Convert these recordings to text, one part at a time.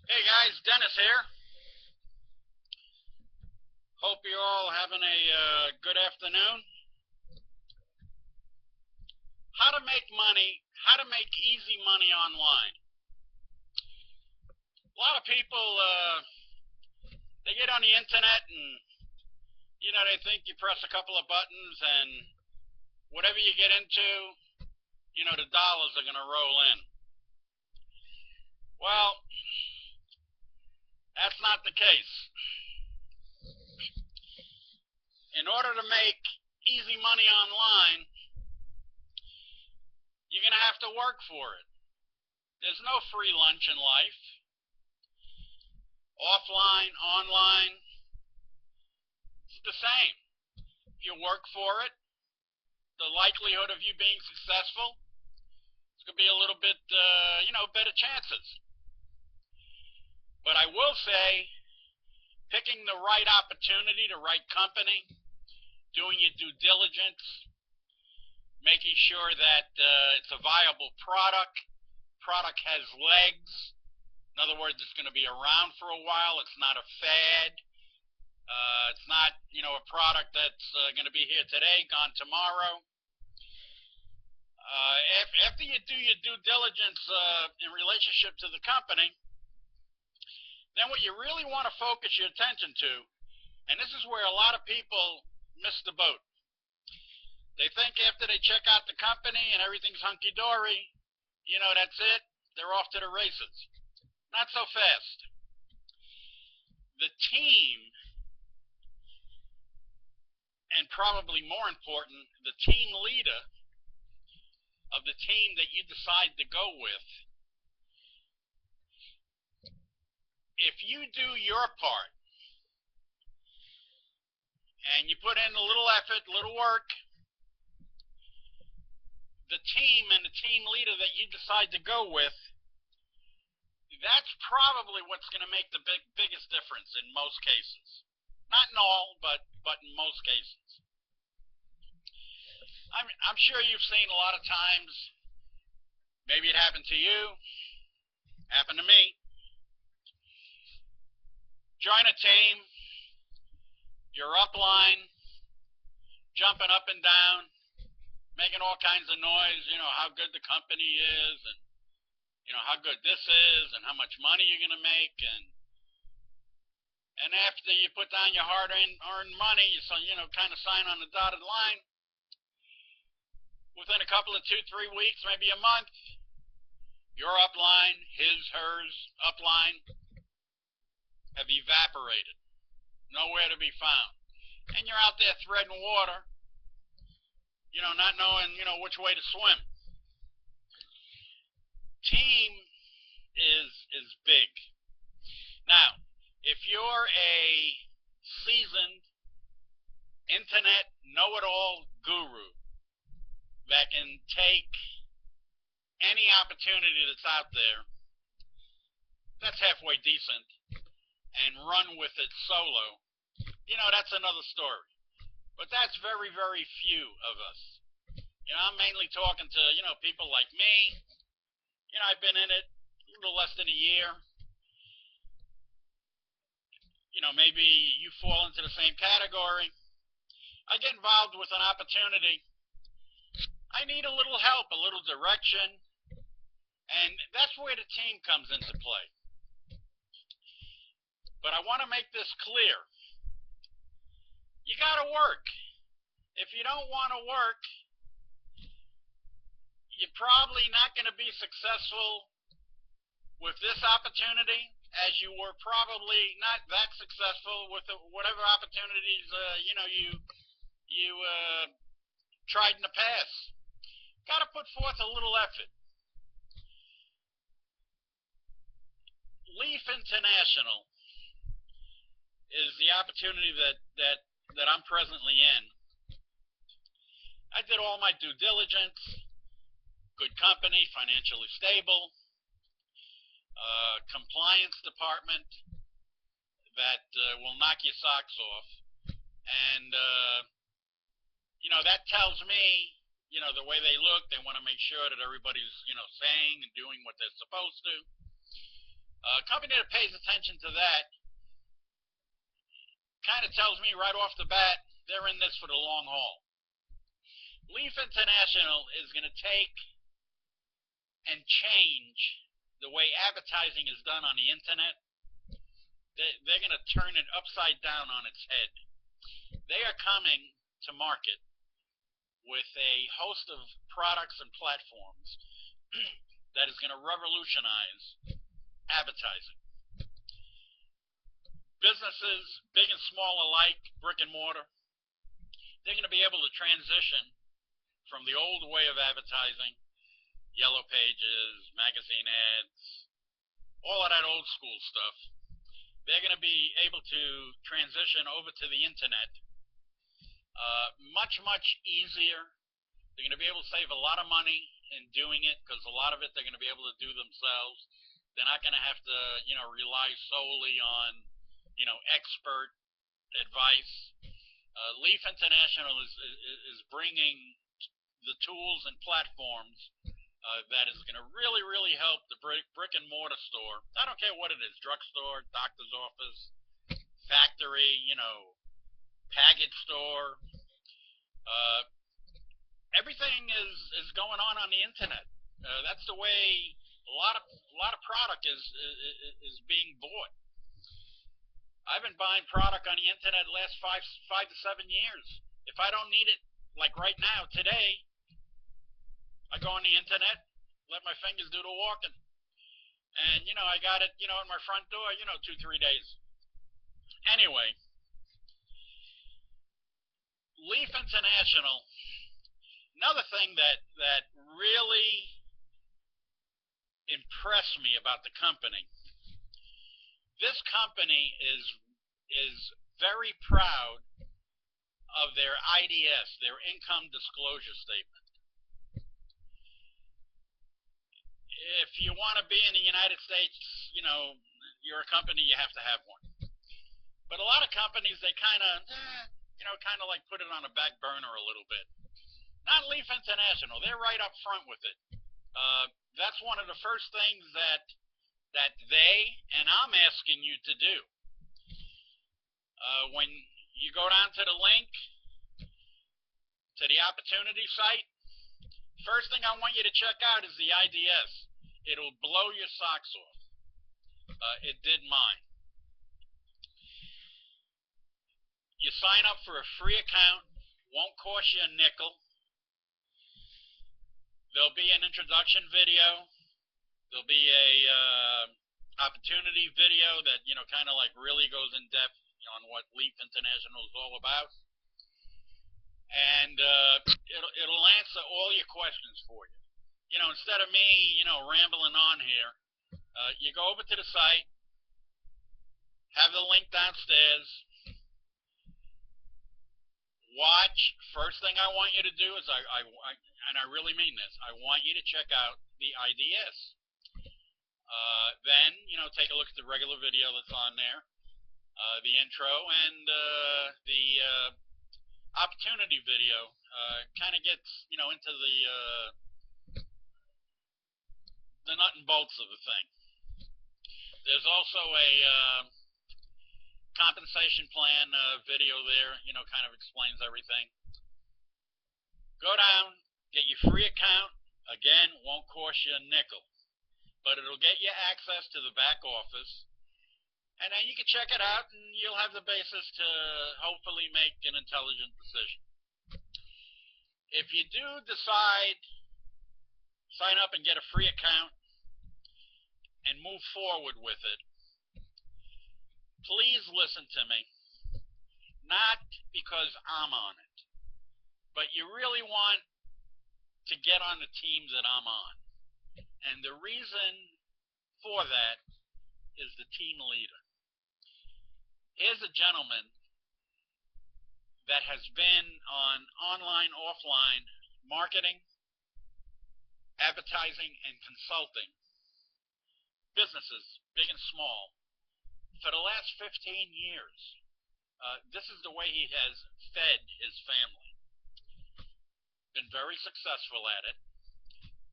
Hey guys, Dennis here. Hope you're all having a good afternoon. How to make money, how to make easy money online. A lot of people, they get on the internet and, they think you press a couple of buttons and whatever you get into, the dollars are going to roll in. Well, that's not the case. In order to make easy money online, you're going to have to work for it. There's no free lunch in life. Offline, online, it's the same. If you work for it, the likelihood of you being successful is going to be a little bit, better chances. But I will say, picking the right opportunity, the right company, doing your due diligence, making sure that it's a viable product has legs. In other words, it's going to be around for a while. It's not a fad. It's not, a product that's going to be here today, gone tomorrow. After you do your due diligence in relationship to the company, then what you really want to focus your attention to, and this is where a lot of people miss the boat. They think after they check out the company and everything's hunky-dory, that's it. They're off to the races. Not so fast. The team, and probably more important, the team leader of the team that you decide to go with, if you do your part and you put in a little effort, a little work, the team and the team leader that you decide to go with, that's probably what's going to make the biggest difference in most cases. Not in all, but in most cases. I'm sure you've seen a lot of times, maybe it happened to you, happened to me. Join a team, you're upline, jumping up and down, making all kinds of noise, how good the company is, and how good this is, and how much money you're going to make, and after you put down your hard-earned money, you kind of sign on the dotted line. Within a couple of 2-3 weeks, maybe a month, your upline, his, hers, upline, have evaporated, nowhere to be found, and you're out there threading water, not knowing, which way to swim. Team is big. Now, if you're a seasoned internet know-it-all guru that can take any opportunity that's out there that's halfway decent and run with it solo, that's another story. But that's very, very few of us. I'm mainly talking to, people like me. I've been in it a little less than a year. Maybe you fall into the same category. I get involved with an opportunity. I need a little help, a little direction, and that's where the team comes into play. But I want to make this clear. You got to work. If you don't want to work, you're probably not going to be successful with this opportunity as you were probably not that successful with whatever opportunities you tried in the past. Got to put forth a little effort. Leaf International is the opportunity that I'm presently in. I did all my due diligence, good company, financially stable, compliance department that will knock your socks off, and that tells me, the way they look, they want to make sure that everybody's saying and doing what they're supposed to. A company that pays attention to that kind of tells me right off the bat they're in this for the long haul. Leaf International is going to take and change the way advertising is done on the internet. They're going to turn it upside down on its head. They are coming to market with a host of products and platforms that is going to revolutionize advertising. Businesses, big and small alike, brick and mortar, they're going to be able to transition from the old way of advertising, yellow pages, magazine ads, all of that old school stuff. They're going to be able to transition over to the internet much, much easier. They're going to be able to save a lot of money in doing it because a lot of it they're going to be able to do themselves. They're not going to have to, rely solely on, expert advice. Leaf International is bringing the tools and platforms that is going to really, really help the brick and mortar store. I don't care what it is, drugstore, doctor's office, factory, package store. Everything is going on the internet. That's the way a lot of product is being bought. I've been buying product on the internet the last 5 to 7 years. If I don't need it, like right now, today, I go on the internet, let my fingers do the walking. And, I got it, in my front door, 2-3 days. Anyway, Leaf International, another thing that really impressed me about the company, this company is very proud of their IDS, their income disclosure statement. If you want to be in the United States, you're a company, you have to have one. But a lot of companies, they kind of like put it on a back burner a little bit. Not Leaf International. They're right up front with it. That's one of the first things that they and I'm asking you to do. When you go down to the link to the opportunity site, first thing I want you to check out is the IDS. It'll blow your socks off. It did mine. You sign up for a free account, won't cost you a nickel. There'll be an introduction video. There'll be a opportunity video that kind of like really goes in depth on what Leaf International is all about, and it'll answer all your questions for you. Instead of me rambling on here, you go over to the site, have the link downstairs, watch. First thing I want you to do is and I really mean this, I want you to check out the IDS. Then, take a look at the regular video that's on there, the intro, and the opportunity video. Kind of gets, into the nut and bolts of the thing. There's also a compensation plan video there, kind of explains everything. Go down, get your free account. Again, won't cost you a nickel, but it'll get you access to the back office, and then you can check it out, and you'll have the basis to hopefully make an intelligent decision. If you do decide, sign up and get a free account and move forward with it, please listen to me. Not because I'm on it, but you really want to get on the team that I'm on. And the reason for that is the team leader. Here's a gentleman that has been on online, offline marketing, advertising, and consulting, businesses, big and small, for the last 15 years. This is the way he has fed his family. Been very successful at it.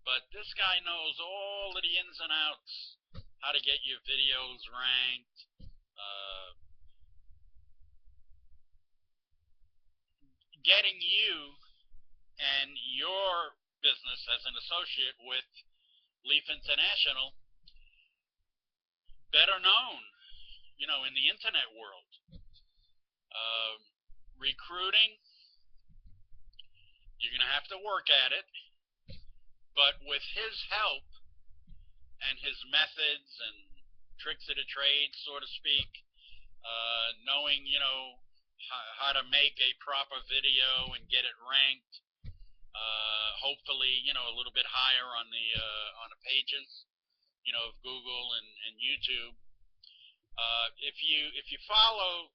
But this guy knows all of the ins and outs how to get your videos ranked, getting you and your business as an associate with Leaf International better known, in the internet world. Recruiting, you're going to have to work at it, but with his help and his methods and tricks of the trade, so to speak, knowing, how to make a proper video and get it ranked, hopefully, a little bit higher on the pages, of Google and YouTube. If you follow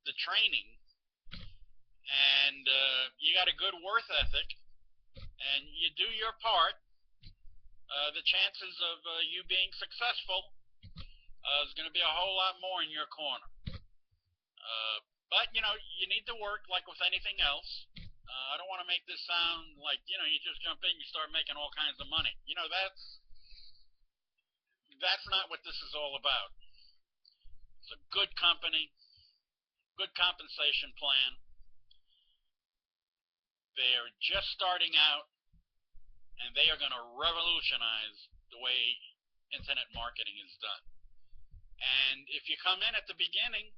the training and you got a good work ethic and you do your part, the chances of you being successful is going to be a whole lot more in your corner. But you need to work like with anything else. I don't want to make this sound like you just jump in, you start making all kinds of money. That's not what this is all about. It's a good company, good compensation plan. They're just starting out, and they are going to revolutionize the way internet marketing is done. And if you come in at the beginning,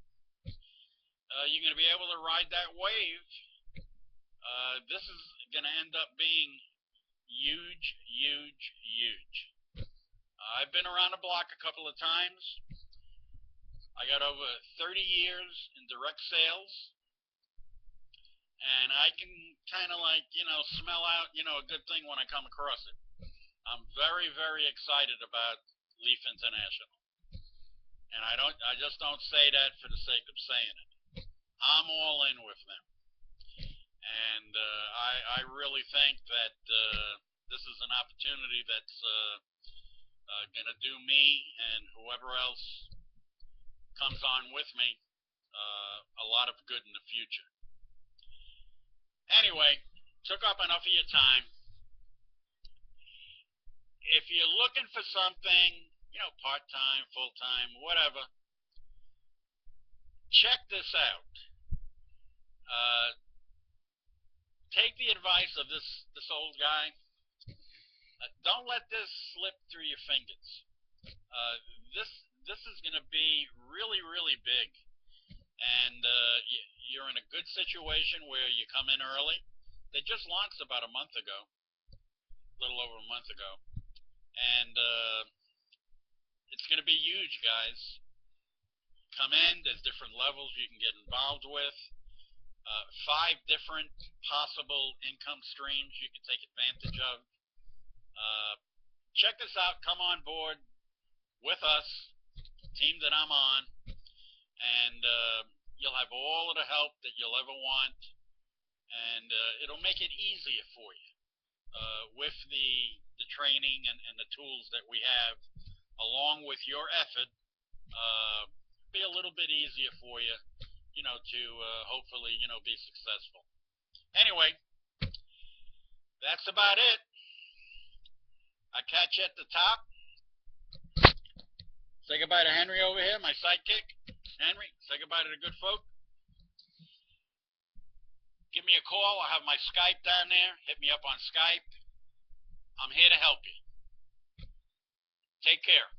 you're going to be able to ride that wave. This is going to end up being huge, huge, huge. I've been around the block a couple of times. I got over 30 years in direct sales, and I can kind of smell out, a good thing when I come across it. I'm very, very excited about Leaf International. And I just don't say that for the sake of saying it. I'm all in with them. And I really think that this is an opportunity that's going to do me and whoever else comes on with me a lot of good in the future. Anyway, took up enough of your time. If you're looking for something, part-time, full-time, whatever, check this out. Take the advice of this old guy. Don't let this slip through your fingers. This is going to be really, really big. And you're in a good situation where you come in early. They just launched about a month ago, a little over a month ago. And it's going to be huge, guys. Come in, there's different levels you can get involved with. 5 different possible income streams you can take advantage of. Check this out. Come on board with us, team that I'm on, and you'll have all of the help that you'll ever want, and it'll make it easier for you with the training and the tools that we have, along with your effort. Be a little bit easier for you, to hopefully, be successful. Anyway, that's about it. I catch you at the top. Say goodbye to Henry over here, my sidekick. Henry, say goodbye to the good folk. Give me a call. I'll have my Skype down there. Hit me up on Skype. I'm here to help you. Take care.